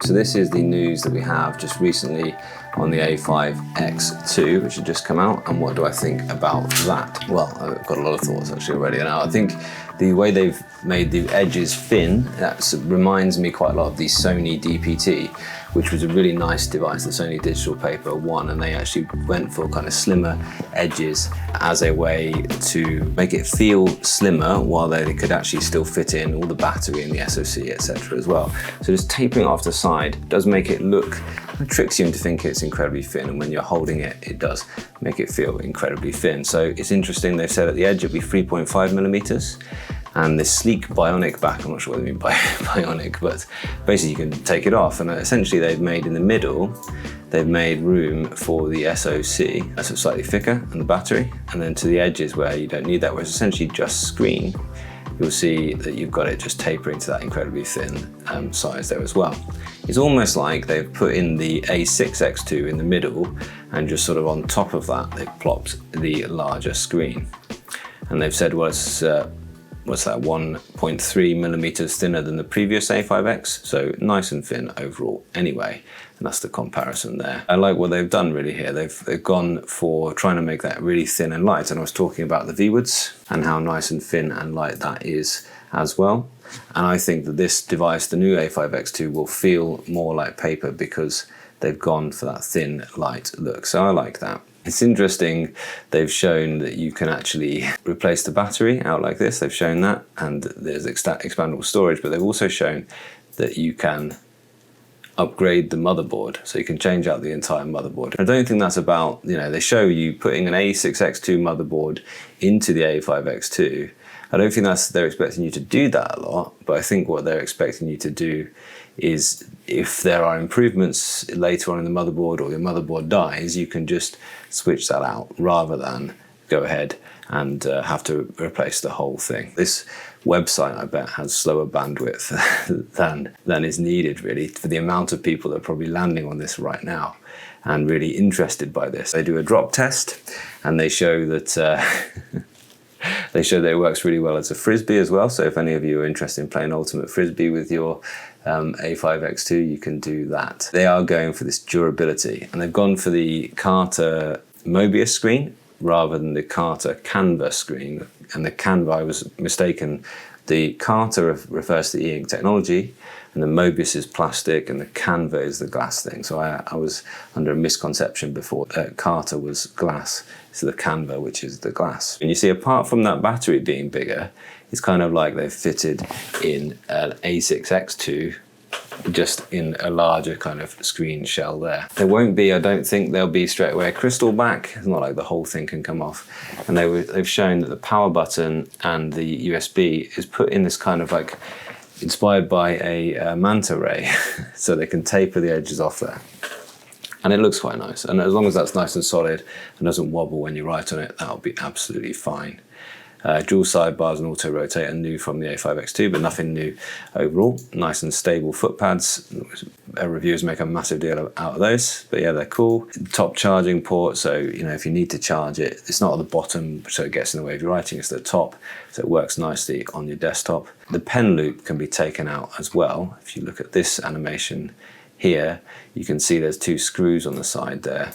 So this is the news that we have just recently on the A5X2, which had just come out, and what do I think about that? Well, I've got a lot of thoughts actually already. Now, I think the way they've made the edges thin, that reminds me quite a lot of the Sony DPT, which was a really nice device, the Sony Digital Paper 1, and they actually went for kind of slimmer edges as a way to make it feel slimmer while they could actually still fit in all the battery and the SoC, etc. as well. So just tapering off the side does make it look, it tricks you into thinking it's incredibly thin, and when you're holding it, it does make it feel incredibly thin. So it's interesting, they've said at the edge it'll be 3.5 millimeters. And this sleek bionic back, I'm not sure what they mean by bionic, but basically you can take it off, and essentially they've made in the middle, they've made room for the SoC, that's slightly thicker, and the battery, and then to the edges where you don't need that, where it's essentially just screen, you'll see that you've got it just tapering to that incredibly thin size there as well. It's almost like they've put in the A6X2 in the middle, and just sort of on top of that, they've plopped the larger screen. And they've said, well, it's what's that, 1.3 millimeters thinner than the previous A5X, so nice and thin overall anyway, and that's the comparison there. I like what they've done really here. They've gone for trying to make that really thin and light, and I was talking about the Viwoods and how nice and thin and light that is as well. And I think that this device, the new A5X2, will feel more like paper because they've gone for that thin, light look, so I like that. It's interesting, they've shown that you can actually replace the battery out like this, they've shown that, and there's expandable storage, but they've also shown that you can upgrade the motherboard, so you can change out the entire motherboard. I don't think that's about, they show you putting an A6X2 motherboard into the A5X2. I don't think they're expecting you to do that a lot, but I think what they're expecting you to do is, if there are improvements later on in the motherboard or your motherboard dies, you can just switch that out rather than go ahead and have to replace the whole thing. This website, I bet, has slower bandwidth than is needed really for the amount of people that are probably landing on this right now and really interested by this. They do a drop test and they show that they show that it works really well as a Frisbee as well. So if any of you are interested in playing Ultimate Frisbee with your A5X2, you can do that. They are going for this durability, and they've gone for the Carta Mobius screen rather than the Carta Canva screen. And the Canva, I was mistaken, the Carta refers to e-ink technology, and the Mobius is plastic, and the Canva is the glass thing. So I was under a misconception before. Carta was glass, so the Canva, which is the glass. And you see, apart from that battery being bigger, it's kind of like they've fitted in an A6X2 just in a larger kind of screen shell there. There won't be, I don't think there'll be straight away a crystal back. It's not like the whole thing can come off. And they've shown that the power button and the USB is put in this kind of like, inspired by a manta ray, so they can taper the edges off there. And it looks quite nice. And as long as that's nice and solid and doesn't wobble when you write on it, that'll be absolutely fine. Dual sidebars and auto rotate are new from the A5X2, but nothing new overall. Nice and stable foot pads. Reviewers make a massive deal out of those, but yeah, they're cool. Top charging port, so if you need to charge it, it's not at the bottom, so it gets in the way of your writing, it's at the top, so it works nicely on your desktop. The pen loop can be taken out as well. If you look at this animation here, you can see there's two screws on the side there,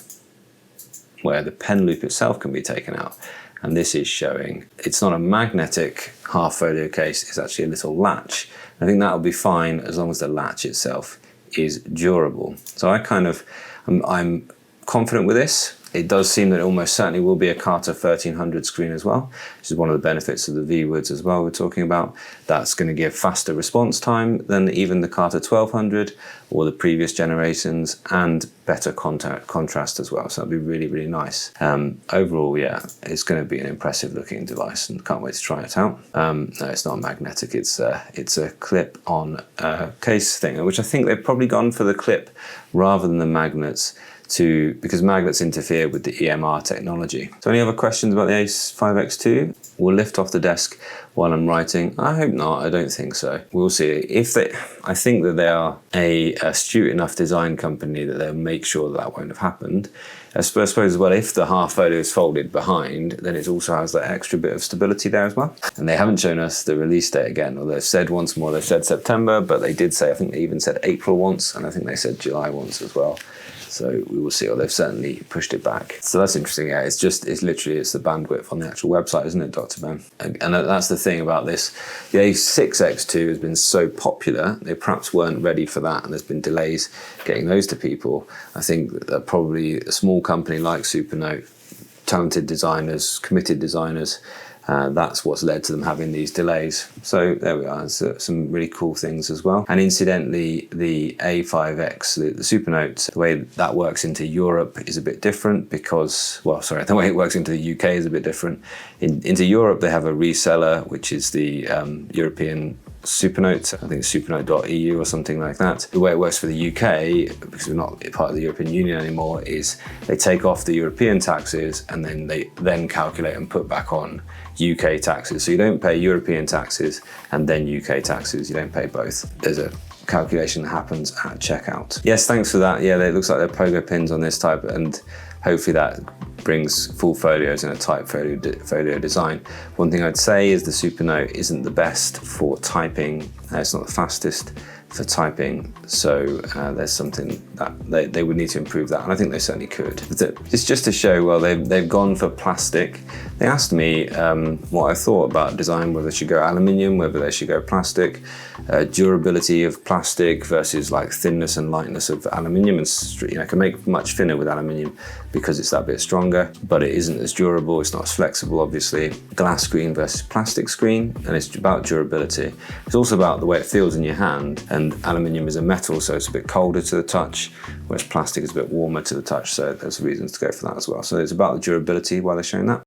where the pen loop itself can be taken out. And this is showing, it's not a magnetic half folio case, it's actually a little latch. I think that'll be fine as long as the latch itself is durable. So I'm confident with this. It does seem that it almost certainly will be a Carta 1300 screen as well, which is one of the benefits of the Viwoods as well we're talking about. That's going to give faster response time than even the Carta 1200 or the previous generations, and better contrast as well. So that'll be really, really nice. Overall, yeah, it's going to be an impressive looking device, and can't wait to try it out. No, it's not magnetic. It's a clip-on case thing, which I think they've probably gone for the clip rather than the magnets because magnets interfere with the EMR technology. So any other questions about the A5X2? Will lift off the desk while I'm writing? I hope not. I don't think so. We'll see. I think that they are a astute enough design company that they'll make sure that won't have happened. I suppose as well, if the half folio is folded behind, then it also has that extra bit of stability there as well. And they haven't shown us the release date again, or they've said once more, they've said September, but they did say, I think they even said April once, and I think they said July once as well. So we will see, or they've certainly pushed it back. So that's interesting. Yeah, it's literally the bandwidth on the actual website, isn't it, Dr. Ben? And that's the thing about this. The A6X2 has been so popular, they perhaps weren't ready for that, and there's been delays getting those to people. I think that probably a small company like Supernote, talented designers, committed designers, that's what's led to them having these delays. So there we are, there's some really cool things as well. And incidentally, the A5X, the Supernote, the way that works into Europe is a bit different because, the way it works into the UK is a bit different. Into Europe, they have a reseller, which is the European Supernote, I think it's supernote.eu or something like that. The way it works for the UK, because we're not part of the European Union anymore, is they take off the European taxes and then they calculate and put back on UK taxes. So you don't pay European taxes and then UK taxes, you don't pay both. There's a calculation that happens at checkout. Yes, thanks for that. Yeah, it looks like they're pogo pins on this type, and hopefully that brings full folios in a tight folio design. One thing I'd say is the Supernote isn't the best for typing. It's not the fastest for typing, so there's something that they would need to improve that, and I think they certainly could. It's just to show, well, they've gone for plastic. They asked me what I thought about design, whether they should go aluminium, whether they should go plastic, durability of plastic versus like thinness and lightness of aluminium, and it can make much thinner with aluminium because it's that bit stronger, but it isn't as durable, it's not as flexible, obviously. Glass screen versus plastic screen, and it's about durability. It's also about the way it feels in your hand, and aluminium is a metal, so it's a bit colder to the touch, whereas plastic is a bit warmer to the touch, so there's reasons to go for that as well. So it's about the durability, why they're showing that.